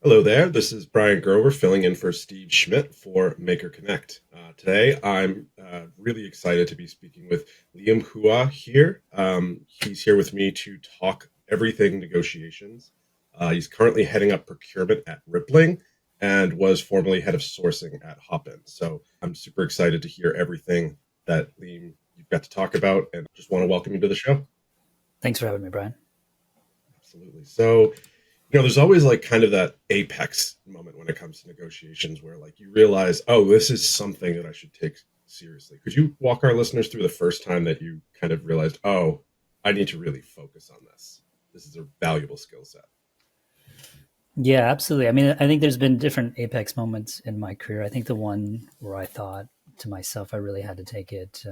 Hello there. This is Brian Grover filling in for Steve Schmidt for Maker Connect. Today, I'm really excited to be speaking with Liem Hua here. He's here with me to talk everything negotiations. He's currently heading up procurement at Rippling and was formerly head of sourcing at Hopin. So I'm super excited to hear everything that Liem you've got to talk about, and just want to welcome you to the show. Thanks for having me, Brian. Absolutely. So there's always like kind of that apex moment when it comes to negotiations where like you realize, oh, this is something that I should take seriously. Could you walk our listeners through the first time that you kind of realized, oh, I need to really focus on this? This is a valuable skill set. Yeah, absolutely. I mean, I think there's been different apex moments in my career. I think the one where I thought to myself I really had to take it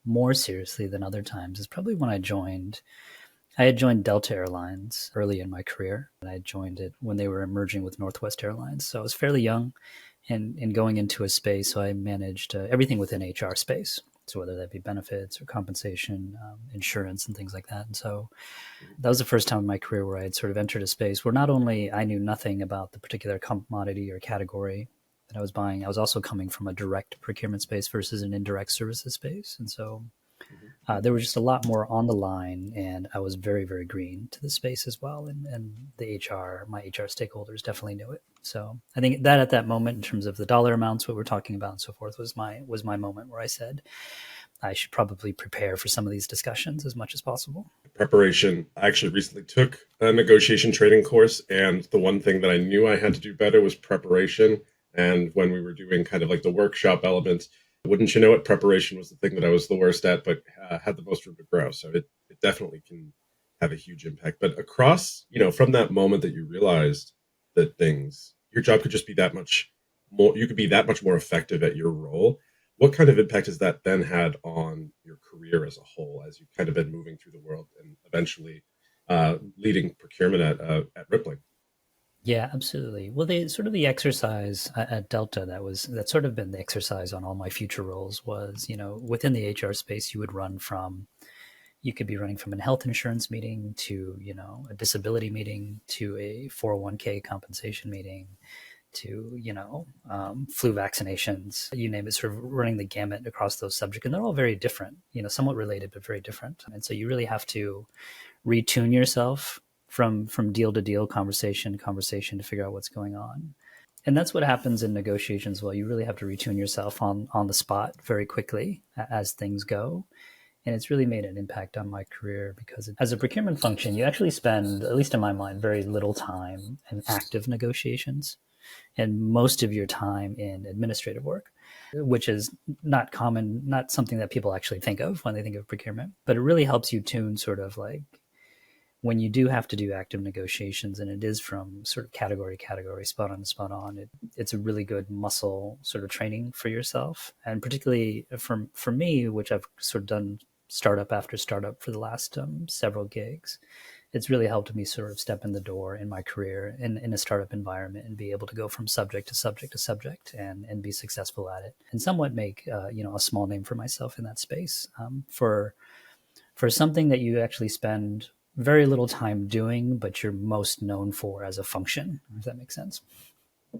more seriously than other times is probably when I joined. I had joined Delta Airlines early in my career, and I joined it when they were merging with Northwest Airlines. So I was fairly young and going into a space. So I managed everything within HR space. So whether that be benefits or compensation, insurance, and things like that. And so that was the first time in my career where I had sort of entered a space where not only I knew nothing about the particular commodity or category that I was buying, I was also coming from a direct procurement space versus an indirect services space. And so Mhm. there was just a lot more on the line, and I was very, very green to the space as well. And my HR stakeholders definitely knew it. So I think that at that moment, in terms of the dollar amounts, what we're talking about and so forth, was my moment where I said I should probably prepare for some of these discussions as much as possible. Preparation. I actually recently took a negotiation training course, and the one thing that I knew I had to do better was preparation. And when we were doing kind of like the workshop elements, wouldn't you know it, preparation was the thing that I was the worst at, but had the most room to grow. So it definitely can have a huge impact. But across, from that moment that you realized that your job could just be that much more, you could be that much more effective at your role. What kind of impact has that then had on your career as a whole, as you've kind of been moving through the world and eventually leading procurement at Rippling? Yeah, absolutely. Well, the exercise at Delta that's sort of been the exercise on all my future roles was, within the HR space, you could be running from a health insurance meeting to, a disability meeting to a 401k compensation meeting to, flu vaccinations, you name it, sort of running the gamut across those subjects. And they're all very different, somewhat related, but very different. And so you really have to retune yourself from deal to deal, conversation to conversation to figure out what's going on. And that's what happens in negotiations. Well, you really have to retune yourself on the spot very quickly as things go. And it's really made an impact on my career because as a procurement function, you actually spend, at least in my mind, very little time in active negotiations and most of your time in administrative work, which is not common, not something that people actually think of when they think of procurement. But it really helps you tune sort of like when you do have to do active negotiations, and it is from sort of category to category, spot on, it's a really good muscle sort of training for yourself. And particularly for me, which I've sort of done startup after startup for the last several gigs, it's really helped me sort of step in the door in my career in a startup environment and be able to go from subject to subject to subject and be successful at it and somewhat make a small name for myself in that space for something that you actually spend very little time doing, but you're most known for as a function, if that makes sense.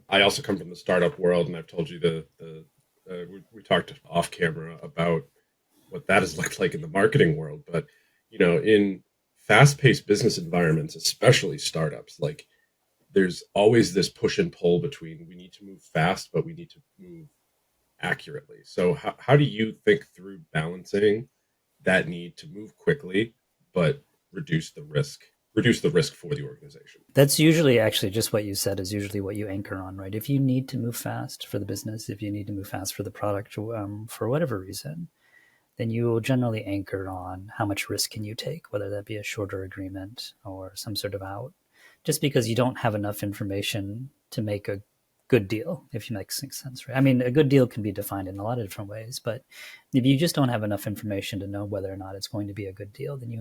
I also come from the startup world, and I've told you we talked off camera about what that has looked like in the marketing world. But in fast-paced business environments, especially startups, like there's always this push and pull between we need to move fast, but we need to move accurately. So how do you think through balancing that need to move quickly, but reduce the risk, reduce the risk for the organization? That's usually actually just what you said is usually what you anchor on, right? If you need to move fast for the business, if you need to move fast for the product, for whatever reason, then you will generally anchor on how much risk can you take, whether that be a shorter agreement or some sort of out, just because you don't have enough information to make a good deal, if you make sense, right? I mean, a good deal can be defined in a lot of different ways, but if you just don't have enough information to know whether or not it's going to be a good deal, then you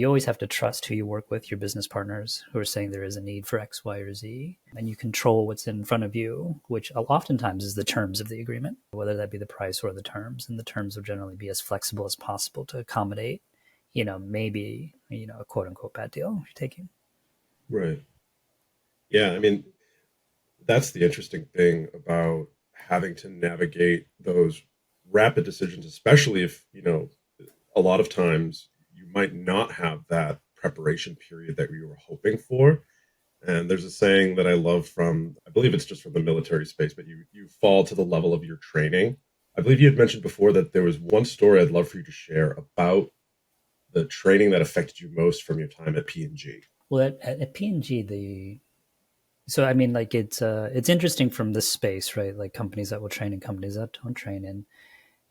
always have to trust who you work with, your business partners who are saying there is a need for X, Y, or Z, and you control what's in front of you, which oftentimes is the terms of the agreement, whether that be the price or the terms. And the terms will generally be as flexible as possible to accommodate, maybe, a quote unquote bad deal you're taking. Right. Yeah, I mean, that's the interesting thing about having to navigate those rapid decisions, especially if, a lot of times you might not have that preparation period that you were hoping for. And there's a saying that I love from, I believe it's just from the military space, but you fall to the level of your training. I believe you had mentioned before that there was one story I'd love for you to share about the training that affected you most from your time at P&G. Well, at P&G, the so I mean, like it's interesting from this space, right? Like companies that will train and companies that don't train.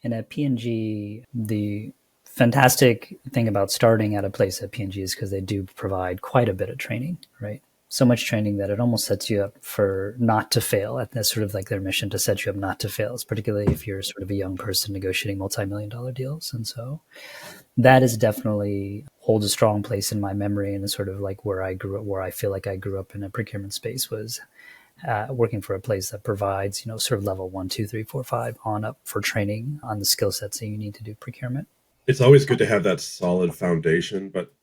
And at P&G, the fantastic thing about starting at a place at P&G is because they do provide quite a bit of training, right? So much training that it almost sets you up for not to fail. That's sort of like their mission, to set you up not to fail, particularly if you're sort of a young person negotiating multi-million dollar deals. And so that is definitely holds a strong place in my memory, and sort of like where I grew up, where I feel like I grew up in a procurement space was working for a place that provides, sort of level 1, 2, 3, 4, 5 on up for training on the skill sets that you need to do procurement. It's always good to have that solid foundation, but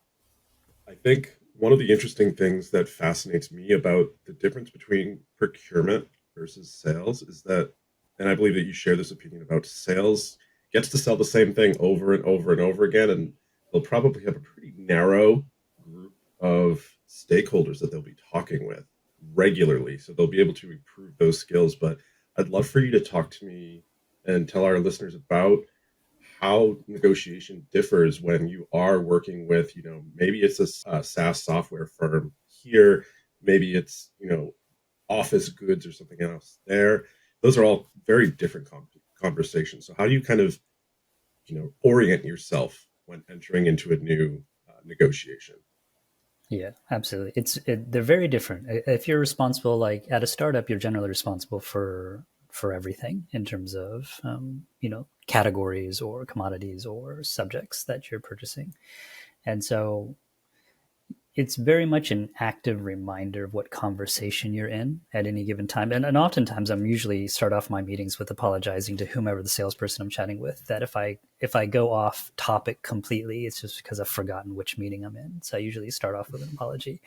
I think one of the interesting things that fascinates me about the difference between procurement versus sales is that, and I believe that you share this opinion about sales gets to sell the same thing over and over and over again, and they'll probably have a pretty narrow group of stakeholders that they'll be talking with regularly. So they'll be able to improve those skills. But I'd love for you to talk to me and tell our listeners about how negotiation differs when you are working with, maybe it's a SaaS software firm here, maybe it's, office goods or something else there. Those are all very different conversations. So how do you kind of, orient yourself when entering into a new negotiation? Yeah, absolutely. They're very different. If you're responsible, like at a startup, you're generally responsible for everything in terms of categories or commodities or subjects that you're purchasing, and so it's very much an active reminder of what conversation you're in at any given time. And oftentimes I'm usually start off my meetings with apologizing to whomever the salesperson I'm chatting with, that if I go off topic completely, it's just because I've forgotten which meeting I'm in. So I usually start off with an apology.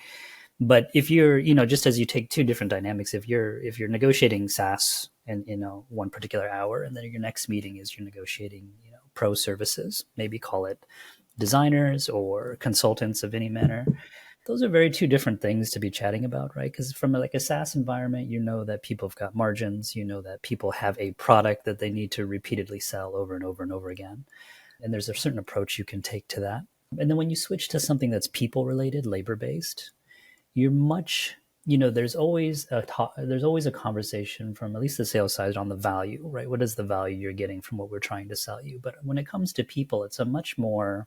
But if you're, just as you take two different dynamics, if you're negotiating SaaS in, one particular hour, and then your next meeting is you're negotiating, pro services, maybe call it designers or consultants of any manner. Those are very two different things to be chatting about, right? Because from like a SaaS environment, you know that people have got margins, you know that people have a product that they need to repeatedly sell over and over and over again. And there's a certain approach you can take to that. And then when you switch to something that's people related, labor based, you're much, there's always a conversation from at least the sales side on the value, right? What is the value you're getting from what we're trying to sell you? But when it comes to people, it's a much more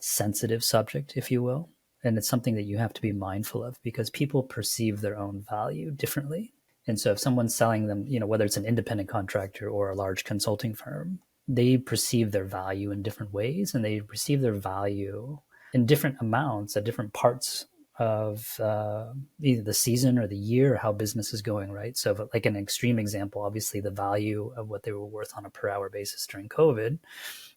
sensitive subject, if you will. And it's something that you have to be mindful of because people perceive their own value differently. And so if someone's selling them, whether it's an independent contractor or a large consulting firm, they perceive their value in different ways, and they perceive their value in different amounts at different parts of either the season or the year or how business is going, right? So like an extreme example, obviously the value of what they were worth on a per hour basis during COVID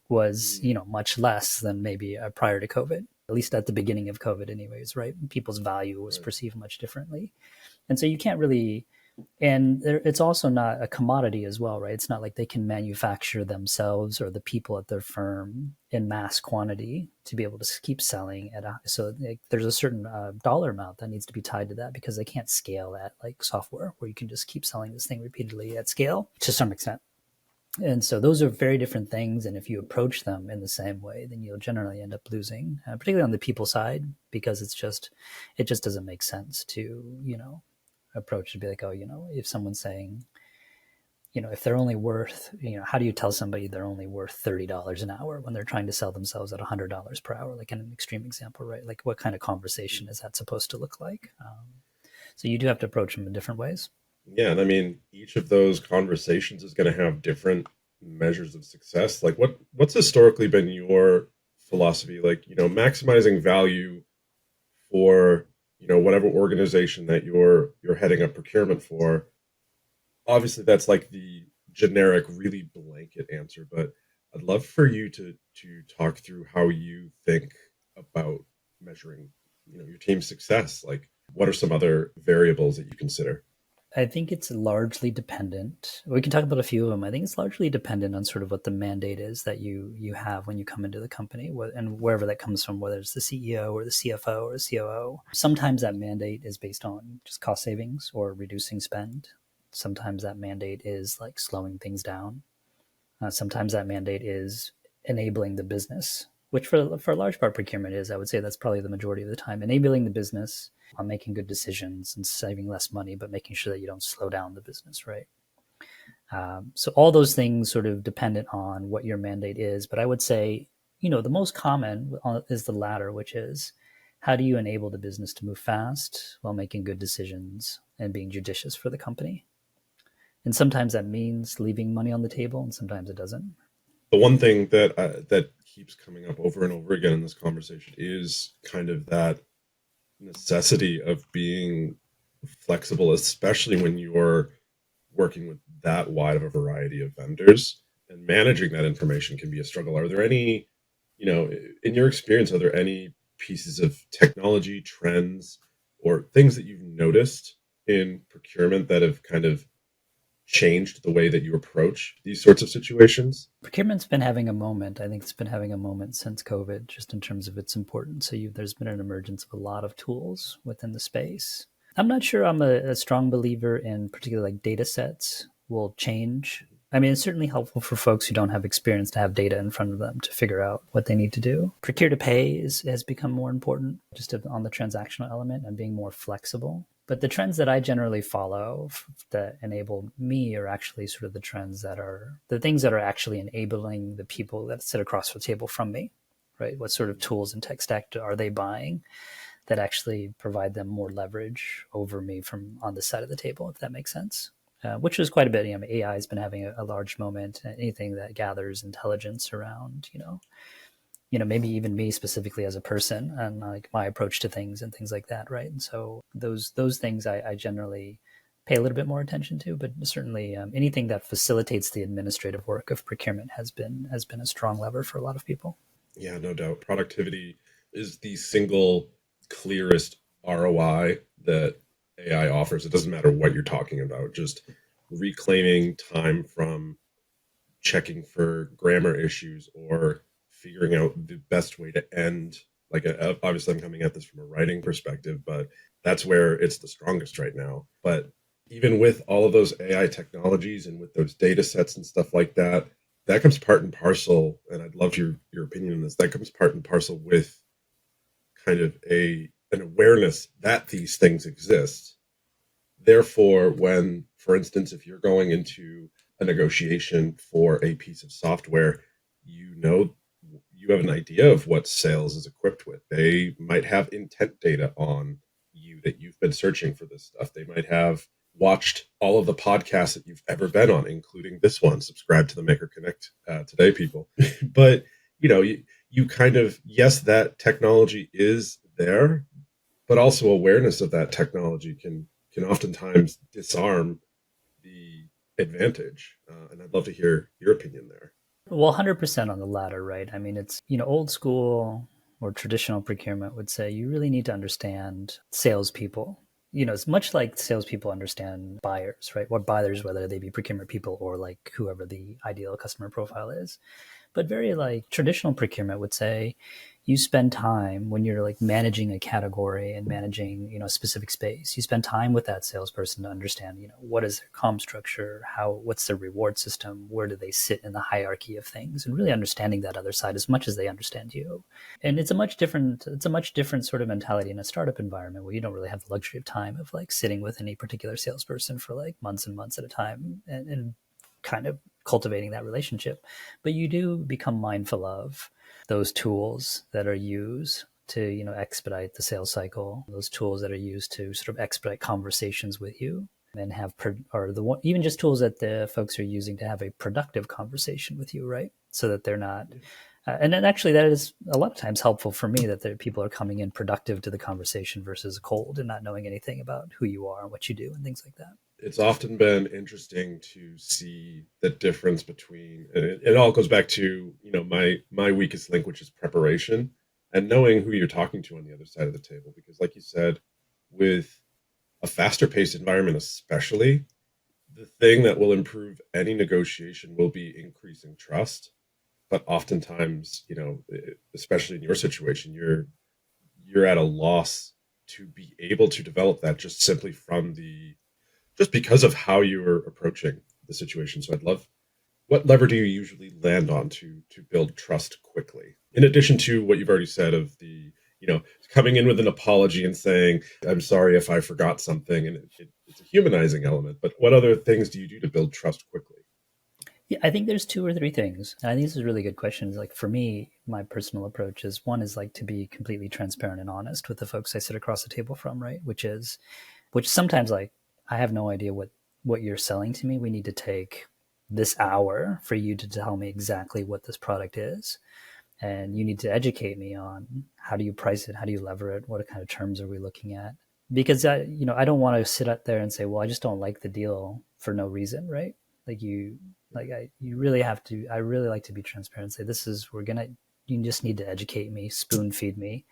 was, much less than maybe prior to COVID, at least at the beginning of COVID anyways, right? People's value was Right. perceived much differently. And so you can't really, and it's also not a commodity as well, right? It's not like they can manufacture themselves or the people at their firm in mass quantity to be able to keep selling so like, there's a certain dollar amount that needs to be tied to that because they can't scale that like software where you can just keep selling this thing repeatedly at scale to some extent. And so those are very different things. And if you approach them in the same way, then you'll generally end up losing, particularly on the people side, because it just doesn't make sense to, approach to be like, oh, if someone's saying, if they're only worth, how do you tell somebody they're only worth $30 an hour when they're trying to sell themselves at $100 per hour, like in an extreme example, right? Like what kind of conversation is that supposed to look like? So you do have to approach them in different ways. Yeah, and I mean, each of those conversations is going to have different measures of success. Like, what's historically been your philosophy? Like, maximizing value for, whatever organization that you're heading up procurement for. Obviously, that's like the generic, really blanket answer, but I'd love for you to talk through how you think about measuring, your team's success. Like, What are some other variables that you consider? I think it's largely dependent. We can talk about a few of them. I think it's largely dependent on sort of what the mandate is that you have when you come into the company, and wherever that comes from, whether it's the CEO or the CFO or the COO. Sometimes that mandate is based on just cost savings or reducing spend. Sometimes that mandate is like slowing things down. Sometimes that mandate is enabling the business, which for a large part procurement is. I would say that's probably the majority of the time, enabling the business on making good decisions and saving less money, but making sure that you don't slow down the business, right? So all those things sort of dependent on what your mandate is. But I would say, the most common is the latter, which is how do you enable the business to move fast while making good decisions and being judicious for the company? And sometimes that means leaving money on the table, and sometimes it doesn't. The one thing that keeps coming up over and over again in this conversation is kind of that necessity of being flexible, especially when you're working with that wide of a variety of vendors, and managing that information can be a struggle. Are there any, in your experience, are there any pieces of technology trends or things that you've noticed in procurement that have kind of changed the way that you approach these sorts of situations? Procurement's been having a moment. I think it's been having a moment since COVID, just in terms of its importance. So there's been an emergence of a lot of tools within the space. I'm not sure I'm a strong believer in particularly like data sets will change. I mean, it's certainly helpful for folks who don't have experience to have data in front of them to figure out what they need to do. Procure to pay has become more important just on the transactional element and being more flexible. But the trends that I generally follow that enable me are actually sort of the trends that are the things that are actually enabling the people that sit across the table from me, right? What sort of tools and tech stack are they buying that actually provide them more leverage over me from on this side of the table, if that makes sense? Which is quite a bit. AI has been having a large moment. Anything that gathers intelligence around, maybe even me specifically as a person and like my approach to things and things like that, right? And so those things I generally pay a little bit more attention to, but certainly anything that facilitates the administrative work of procurement has been a strong lever for a lot of people. Yeah, no doubt. Productivity is the single clearest ROI that AI offers. It doesn't matter what you're talking about, just reclaiming time from checking for grammar issues or figuring out the best way to end. Like, obviously, I'm coming at this from a writing perspective, but that's where it's the strongest right now. But even with all of those AI technologies and with those data sets and stuff like that, that comes part and parcel. And I'd love your opinion on this. That comes part and parcel with kind of an awareness that these things exist. Therefore, when, for instance, if you're going into a negotiation for a piece of software, you know, you have an idea of what sales is equipped with. They might have intent data on you that you've been searching for this stuff. They might have watched all of the podcasts that you've ever been on, including this one. Subscribe to the Maker Connect today, people. But you kind of, yes, that technology is there, but also awareness of that technology can oftentimes disarm the advantage. And I'd love to hear your opinion there. Well, 100% on the latter, right? I mean, it's, old school or traditional procurement would say you really need to understand salespeople. It's much like salespeople understand buyers, right? What buyers, whether they be procurement people or like whoever the ideal customer profile is. But very like traditional procurement would say you spend time when you're like managing a category and managing, a specific space. You spend time with that salesperson to understand, what is their comm structure, what's their reward system, where do they sit in the hierarchy of things, and really understanding that other side as much as they understand you. And it's a much different sort of mentality in a startup environment where you don't really have the luxury of time of like sitting with any particular salesperson for like months and months at a time and kind of cultivating that relationship. But you do become mindful of those tools that are used to expedite the sales cycle, those tools that are used to sort of expedite conversations with you and even just tools that the folks are using to have a productive conversation with you, right? So that they're not and then actually that is a lot of times helpful for me that people are coming in productive to the conversation versus cold and not knowing anything about who you are and what you do and things like that. It's often been interesting to see the difference between, and it all goes back to, my weakest link, which is preparation and knowing who you're talking to on the other side of the table. Because like you said, with a faster paced environment, especially, the thing that will improve any negotiation will be increasing trust. But oftentimes, especially in your situation, you're at a loss to be able to develop that just simply from the just because of how you're approaching the situation. So I'd love, what lever do you usually land on to build trust quickly? In addition to what you've already said of the, coming in with an apology and saying, "I'm sorry if I forgot something," and it's a humanizing element. But what other things do you do to build trust quickly? Yeah, I think there's two or three things. And I think this is really good questions. Like for me, my personal approach is one is like to be completely transparent and honest with the folks I sit across the table from, right? Which sometimes like I have no idea what you're selling to me. We need to take this hour for you to tell me exactly what this product is. And you need to educate me on how do you price it? How do you lever it? What kind of terms are we looking at? Because I don't want to sit out there and say, well, I just don't like the deal for no reason, right? Like you really have to. I really like to be transparent and say, this is You just need to educate me, spoon feed me,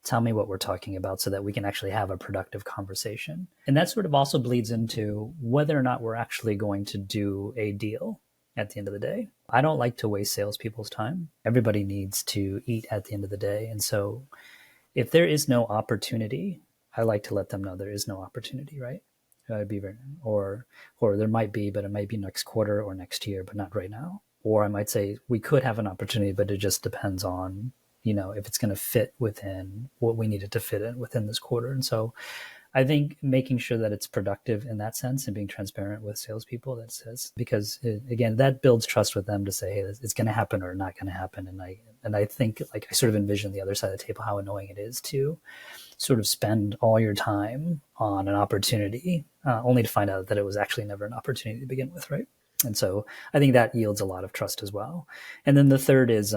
tell me what we're talking about, so that we can actually have a productive conversation. And that sort of also bleeds into whether or not we're actually going to do a deal at the end of the day. I don't like to waste salespeople's time. Everybody needs to eat at the end of the day. And so if there is no opportunity, I like to let them know there is no opportunity, right? Be very, or there might be, but it might be next quarter or next year, but not right now. Or I might say we could have an opportunity, but it just depends on if it's going to fit within what we need it to fit in within this quarter. And so I think making sure that it's productive in that sense and being transparent with salespeople that says, because again, that builds trust with them to say, hey, it's going to happen or not going to happen. And I think like I sort of envision the other side of the table, how annoying it is to sort of spend all your time on an opportunity only to find out that it was actually never an opportunity to begin with, right? And so I think that yields a lot of trust as well. And then the third is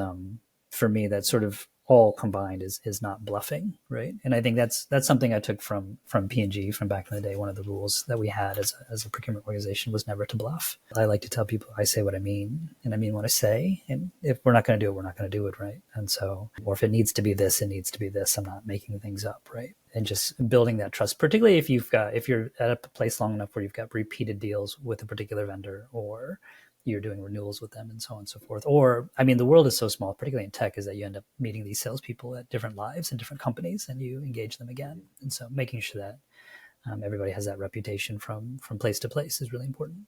for me that sort of all combined is not bluffing, right? And I think that's something I took from P&G from back in the day. One of the rules that we had as a procurement organization was never to bluff. I like to tell people I say what I mean and I mean what I say, and if we're not going to do it, we're not going to do it, right? And so, or if it needs to be this, it needs to be this. I'm not making things up, right? And just building that trust, particularly if you're at a place long enough where you've got repeated deals with a particular vendor, or you're doing renewals with them and so on and so forth. Or, I mean, the world is so small, particularly in tech, is that you end up meeting these salespeople at different lives and different companies, and you engage them again. And so making sure that everybody has that reputation from place to place is really important.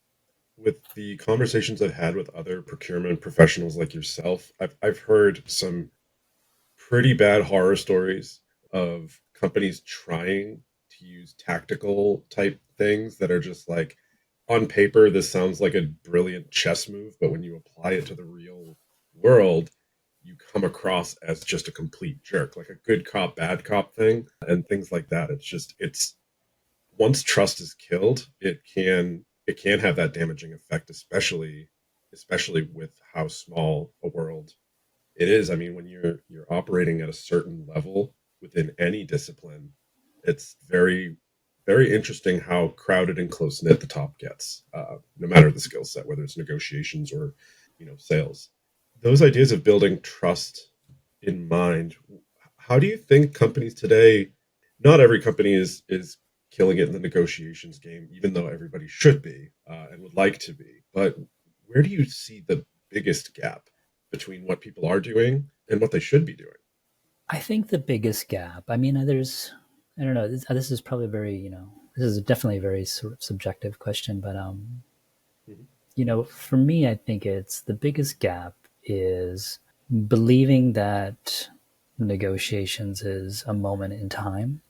With the conversations I've had with other procurement professionals like yourself, I've heard some pretty bad horror stories of companies trying to use tactical type things that are just like, on paper this sounds like a brilliant chess move, but when you apply it to the real world, you come across as just a complete jerk, like a good cop bad cop thing and things like that. It's once trust is killed, it can have that damaging effect, especially with how small a world it is. I mean, when you're operating at a certain level within any discipline, it's very, very interesting how crowded and close knit the top gets, no matter the skill set, whether it's negotiations or sales. Those ideas of building trust in mind. How do you think companies today? Not every company is killing it in the negotiations game, even though everybody should be and would like to be. But where do you see the biggest gap between what people are doing and what they should be doing? I think the biggest gap, I mean, I don't know, this is probably this is definitely a very sort of subjective question, but, Mhm. for me, I think it's the biggest gap is believing that negotiations is a moment in time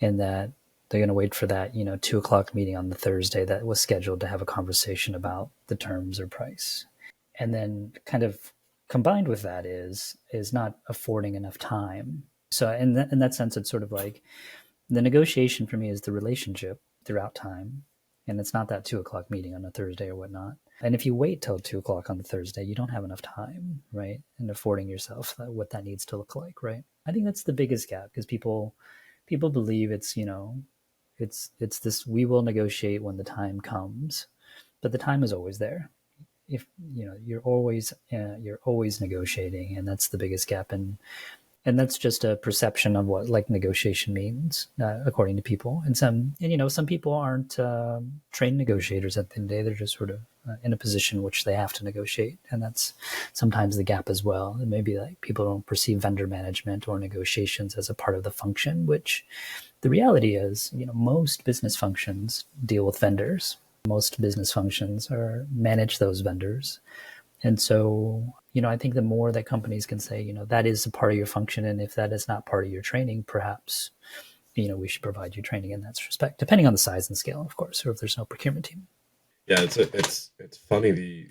and that they're going to wait for that 2 o'clock meeting on the Thursday that was scheduled to have a conversation about the terms or price. And then kind of combined with that is not affording enough time. So in that sense, it's sort of like the negotiation for me is the relationship throughout time. And it's not that 2 o'clock meeting on a Thursday or whatnot. And if you wait till 2 o'clock on the Thursday, you don't have enough time, right? And affording yourself what that needs to look like, right? I think that's the biggest gap because people believe it's this we will negotiate when the time comes, but the time is always there. If you're always negotiating, and that's the biggest gap. And And that's just a perception of what like negotiation means, according to people. Some people aren't trained negotiators at the end of the day. They're just sort of in a position in which they have to negotiate, and that's sometimes the gap as well. And maybe like people don't perceive vendor management or negotiations as a part of the function, which the reality is, most business functions deal with vendors. Most business functions are manage those vendors. And so, I think the more that companies can say, that is a part of your function. And if that is not part of your training, perhaps, we should provide you training in that respect, depending on the size and scale, of course, or if there's no procurement team. Yeah, it's funny the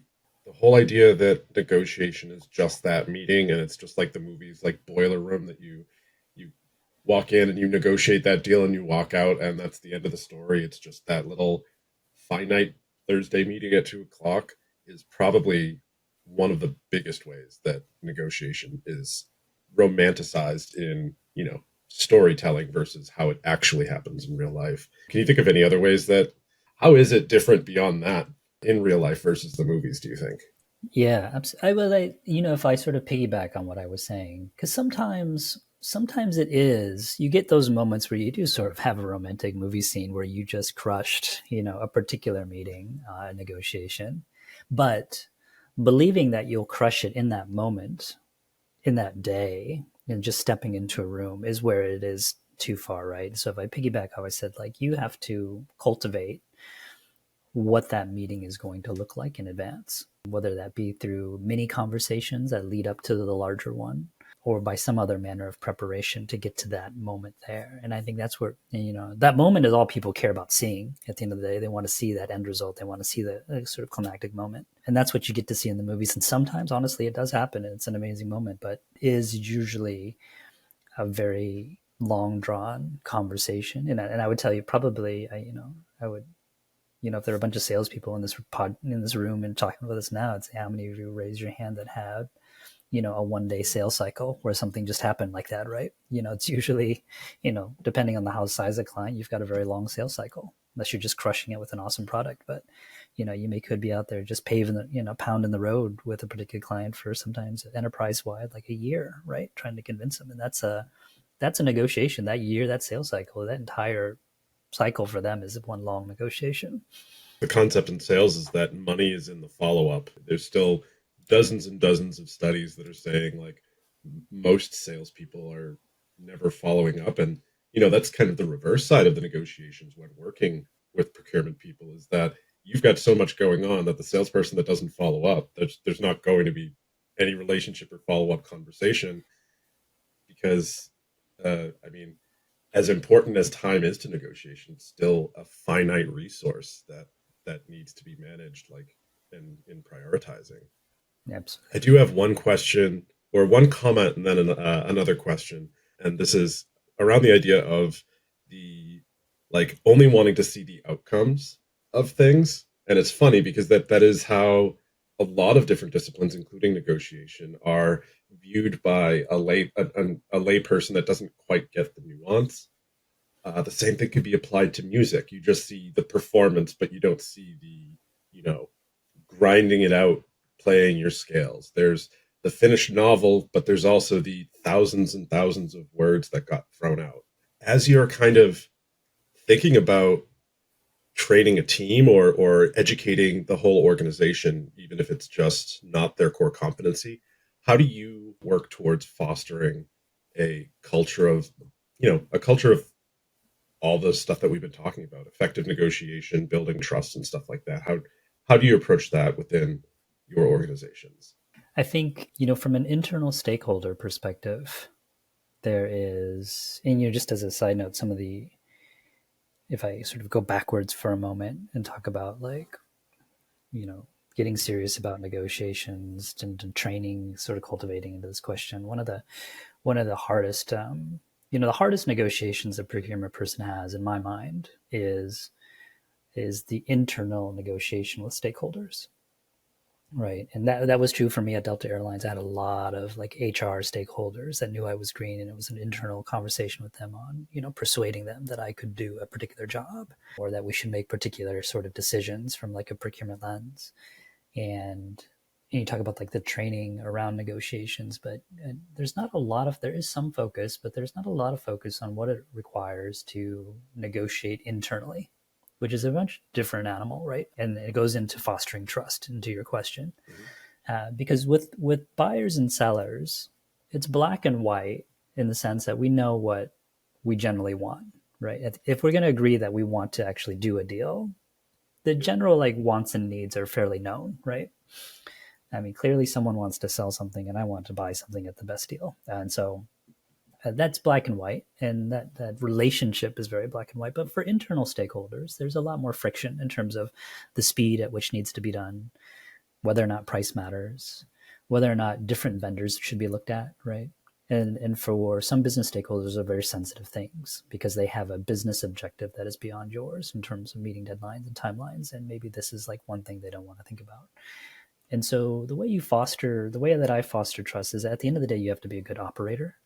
whole idea that negotiation is just that meeting, and it's just like the movies, like Boiler Room, that you walk in and you negotiate that deal and you walk out, and that's the end of the story. It's just that little finite Thursday meeting at 2 o'clock is probably one of the biggest ways that negotiation is romanticized in, storytelling versus how it actually happens in real life. Can you think of any other ways that how is it different beyond that in real life versus the movies, do you think? Yeah, I will. If I sort of piggyback on what I was saying, because sometimes it is you get those moments where you do sort of have a romantic movie scene where you just crushed, a particular meeting, negotiation, but believing that you'll crush it in that moment, in that day, and just stepping into a room is where it is too far, right? So if I piggyback how I said, like, you have to cultivate what that meeting is going to look like in advance, whether that be through mini conversations that lead up to the larger one or by some other manner of preparation to get to that moment there. And I think that's where, that moment is all people care about seeing at the end of the day. They want to see that end result. They want to see the sort of climactic moment. And that's what you get to see in the movies. And sometimes, honestly, it does happen and it's an amazing moment, but is usually a very long drawn conversation. And I would tell you probably, I would if there are a bunch of salespeople in this room and talking with us now, I'd say how many of you raise your hand that had, a 1 day sales cycle where something just happened like that, right? It's usually, depending on the house size of the client, you've got a very long sales cycle unless you're just crushing it with an awesome product. But, could be out there just paving pounding the road with a particular client for sometimes enterprise wide, like a year, right? Trying to convince them. And that's a negotiation that year, that sales cycle, that entire cycle for them is one long negotiation. The concept in sales is that money is in the follow up. There's still dozens and dozens of studies that are saying like most salespeople are never following up, and that's kind of the reverse side of the negotiations when working with procurement people is that you've got so much going on that the salesperson that doesn't follow up, there's not going to be any relationship or follow up conversation because I mean as important as time is to negotiation, it's still a finite resource that needs to be managed, like in prioritizing. I Absolutely. do have one question or one comment, and then another question, and this is around the idea of the like only wanting to see the outcomes of things, and it's funny because that is how a lot of different disciplines, including negotiation, are viewed by a lay person that doesn't quite get the nuance. The same thing could be applied to music. You just see the performance, but you don't see the, you know, grinding it out, playing your scales. There's the finished novel, but there's also the thousands and thousands of words that got thrown out. As you're kind of thinking about training a team or educating the whole organization, even if it's just not their core competency, how do you work towards fostering a culture of, a culture of all the stuff that we've been talking about, effective negotiation, building trust and stuff like that? How do you approach that within your organizations? I think, from an internal stakeholder perspective, there is, and just as a side note, if I sort of go backwards for a moment and talk about like, you know, getting serious about negotiations and training, sort of cultivating into this question, one of the hardest, the hardest negotiations a procurement person has, in my mind, is the internal negotiation with stakeholders. Right. And that was true for me at Delta Airlines. I had a lot of like HR stakeholders that knew I was green, and it was an internal conversation with them on, persuading them that I could do a particular job or that we should make particular sort of decisions from like a procurement lens. And you talk about like the training around negotiations, but there's not a lot of, there is some focus, but there's not a lot of focus on what it requires to negotiate internally, which is a much different animal, right? And it goes into fostering trust, into your question. Mhm. Because with buyers and sellers, it's black and white in the sense that we know what we generally want, right? If we're going to agree that we want to actually do a deal, the Yep. general like wants and needs are fairly known, right? I mean, clearly someone wants to sell something and I want to buy something at the best deal. And so that's black and white. And that relationship is very black and white. But for internal stakeholders, there's a lot more friction in terms of the speed at which needs to be done, whether or not price matters, whether or not different vendors should be looked at, right? And for some business stakeholders are very sensitive things because they have a business objective that is beyond yours in terms of meeting deadlines and timelines. And maybe this is like one thing they don't want to think about. And so the way that I foster trust is at the end of the day, you have to be a good operator,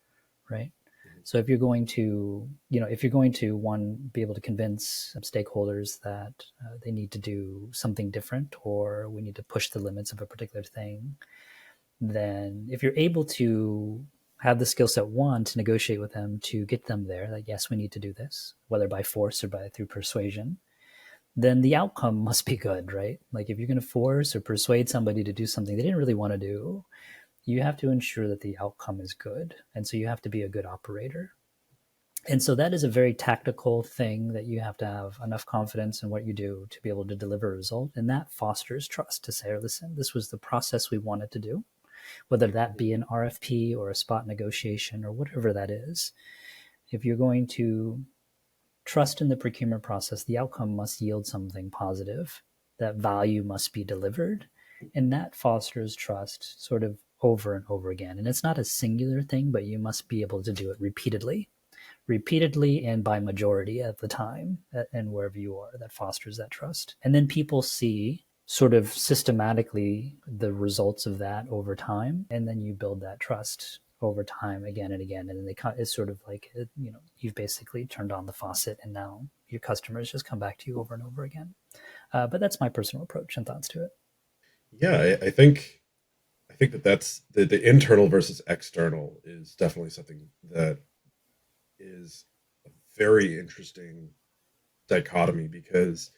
right? Mhm. So if you're going to, if you're going to one, be able to convince stakeholders that they need to do something different or we need to push the limits of a particular thing, then if you're able to have the skill set one to negotiate with them to get them there, that yes, we need to do this, whether by force or by through persuasion, then the outcome must be good, right? Like if you're going to force or persuade somebody to do something they didn't really want to do, you have to ensure that the outcome is good. And so you have to be a good operator. And so that is a very tactical thing that you have to have enough confidence in what you do to be able to deliver a result. And that fosters trust to say, listen, this was the process we wanted to do, whether that be an RFP or a spot negotiation or whatever that is. If you're going to trust in the procurement process, the outcome must yield something positive. That value must be delivered. And that fosters trust sort of over and over again. And it's not a singular thing, but you must be able to do it repeatedly and by majority at the time and wherever you are. That fosters that trust. And then people see sort of systematically the results of that over time. And then you build that trust over time again and again. And then it's sort of like, you've basically turned on the faucet and now your customers just come back to you over and over again. But that's my personal approach and thoughts to it. Yeah, I think that that's the internal versus external is definitely something that is a very interesting dichotomy because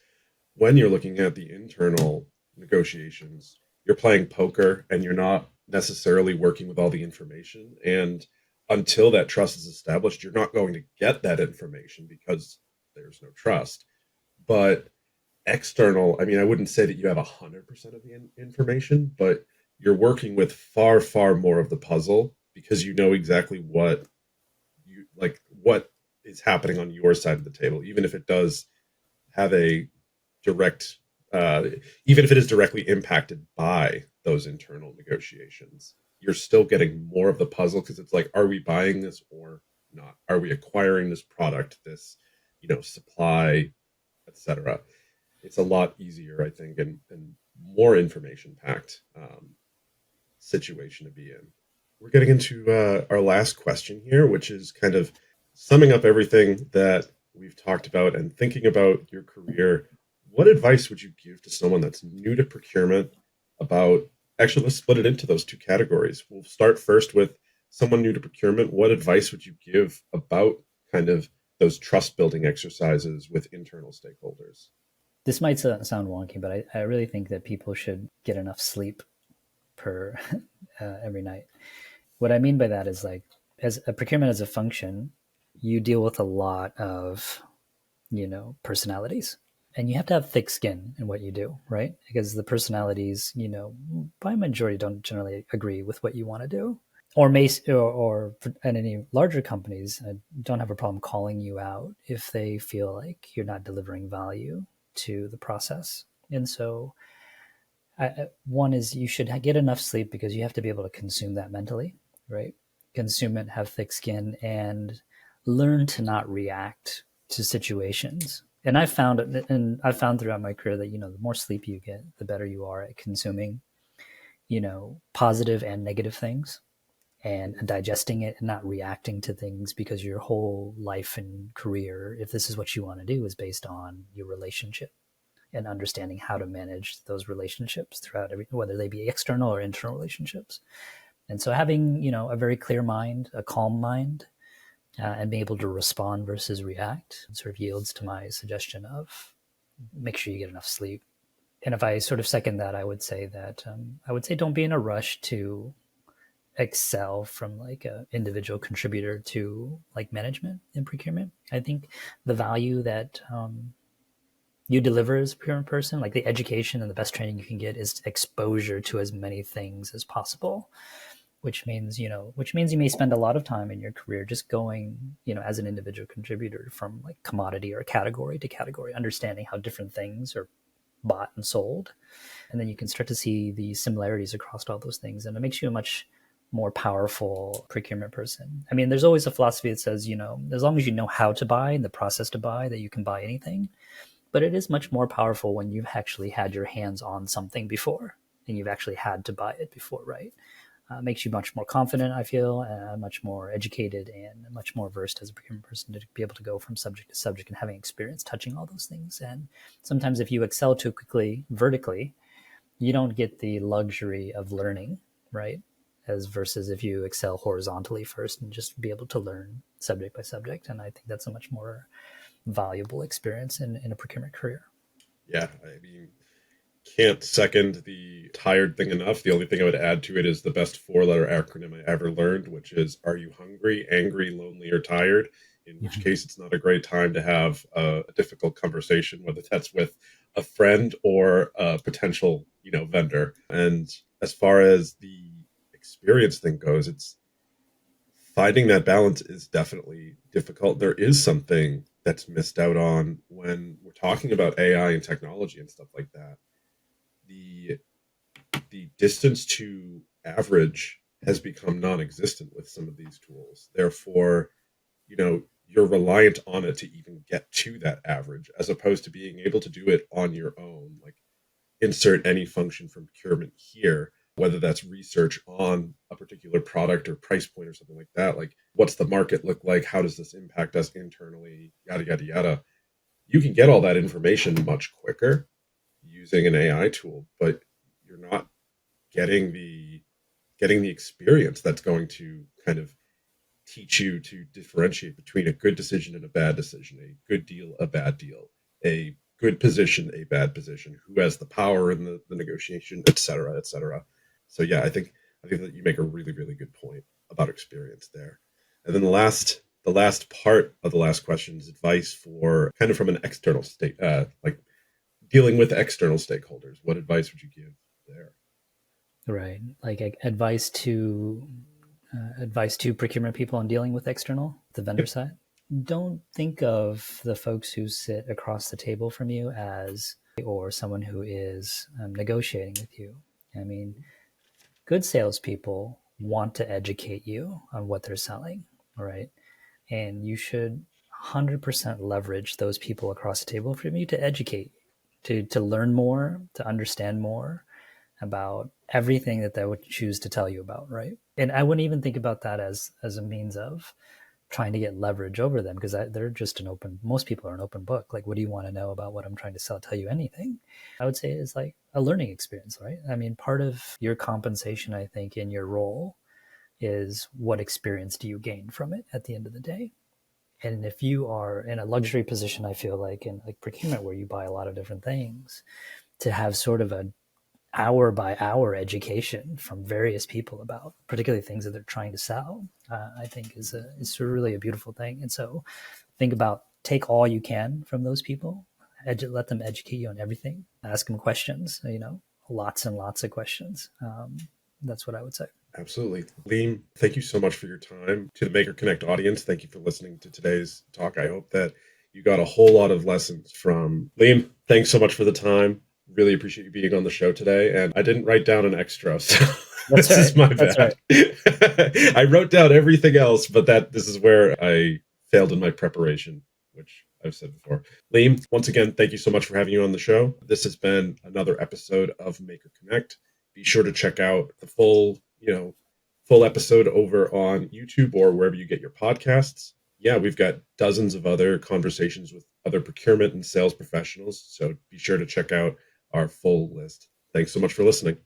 when you're looking at the internal negotiations, you're playing poker and you're not necessarily working with all the information. And until that trust is established, you're not going to get that information because there's no trust. But external, I mean, I wouldn't say that you have 100% of the information, but you're working with far, far more of the puzzle because you know exactly what is happening on your side of the table, even if it does have a direct, uh, even if it is directly impacted by those internal negotiations, you're still getting more of the puzzle because it's like, are we buying this or not? Are we acquiring this product, this, supply, etc.? It's a lot easier, I think, and more information packed situation to be in. We're getting into our last question here, which is kind of summing up everything that we've talked about and thinking about your career. What advice would you give to someone that's new to procurement about? Actually, let's split it into those two categories. We'll start first with someone new to procurement. What advice would you give about kind of those trust building exercises with internal stakeholders? This might sound wonky, but I really think that people should get enough sleep per every night. What I mean by that is like as a procurement as a function, you deal with a lot of personalities, and you have to have thick skin in what you do, right? Because the personalities, by majority, don't generally agree with what you want to do, or may or and any larger companies don't have a problem calling you out if they feel like you're not delivering value to the process. And so one is you should get enough sleep because you have to be able to consume that mentally, right? Consume it, have thick skin, and learn to not react to situations. And I found throughout my career that the more sleep you get, the better you are at consuming, positive and negative things, and digesting it and not reacting to things because your whole life and career, if this is what you want to do, is based on your relationship and understanding how to manage those relationships throughout whether they be external or internal relationships. And so having, a very clear mind, a calm mind, and being able to respond versus react sort of yields to my suggestion of make sure you get enough sleep. And if I sort of second that, I would say don't be in a rush to excel from like an individual contributor to like management in procurement. I think the value that you deliver as a procurement person, like the education and the best training you can get, is exposure to as many things as possible. Which means you may spend a lot of time in your career just going, as an individual contributor from like commodity or category to category, understanding how different things are bought and sold. And then you can start to see the similarities across all those things. And it makes you a much more powerful procurement person. I mean, there's always a philosophy that says, as long as you know how to buy and the process to buy, that you can buy anything. But it is much more powerful when you've actually had your hands on something before and you've actually had to buy it before, right? Makes you much more confident, I feel, much more educated and much more versed as a procurement person to be able to go from subject to subject and having experience touching all those things. And sometimes if you excel too quickly vertically, you don't get the luxury of learning, right? As versus if you excel horizontally first and just be able to learn subject by subject. And I think that's a much more valuable experience in a procurement career. Yeah, I mean, can't second the tired thing enough. The only thing I would add to it is the best four-letter acronym I ever learned, which is, are you hungry, angry, lonely, or tired? In which case, it's not a great time to have a difficult conversation, whether that's with a friend or a potential, vendor. And as far as the experience thing goes, it's finding that balance is definitely difficult. There is something that's missed out on when we're talking about AI and technology and stuff like that. The distance to average has become non-existent with some of these tools. Therefore, you're reliant on it to even get to that average, as opposed to being able to do it on your own. Like, insert any function from procurement here, whether that's research on a particular product or price point or something like that. Like, what's the market look like? How does this impact us internally? Yada, yada, yada. You can get all that information much quicker using an AI tool, but you're not getting the experience that's going to kind of teach you to differentiate between a good decision and a bad decision, a good deal, a bad deal, a good position, a bad position, who has the power in the negotiation, et cetera, et cetera. So yeah, I think that you make a really, really good point about experience there. And then the last part of the last question is advice for kind of from an external state, like dealing with external stakeholders. What advice would you give there? Right. Like advice to procurement people on dealing with the vendor Yep. side. Don't think of the folks who sit across the table from you as or someone who is negotiating with you. I mean, good salespeople want to educate you on what they're selling, right? And you should 100% leverage those people across the table from you to educate, to learn more, to understand more about everything that they would choose to tell you about, right? And I wouldn't even think about that as a means of trying to get leverage over them, because they're just most people are an open book. Like, what do you want to know about what I'm trying to sell? Tell you anything? I would say is like a learning experience, right? I mean, part of your compensation, I think, in your role is what experience do you gain from it at the end of the day. And if you are in a luxury position, I feel like in like procurement where you buy a lot of different things, to have sort of a hour by hour education from various people about particularly things that they're trying to sell, I think is really a beautiful thing. And so think about, take all you can from those people, let them educate you on everything, ask them questions, lots and lots of questions. That's what I would say. Absolutely. Liem, thank you so much for your time. To the Maker Connect audience, thank you for listening to today's talk. I hope that you got a whole lot of lessons from Liem. Thanks so much for the time. Really appreciate you being on the show today. And I didn't write down an extra, so That's this is right. my That's bad. right. I wrote down everything else, but this is where I failed in my preparation, which I've said before. Liem, once again, thank you so much for having you on the show. This has been another episode of Maker Connect. Be sure to check out the full episode over on YouTube or wherever you get your podcasts. yeah, we've got dozens of other conversations with other procurement and sales professionals. So be sure to check out our full list. Thanks so much for listening.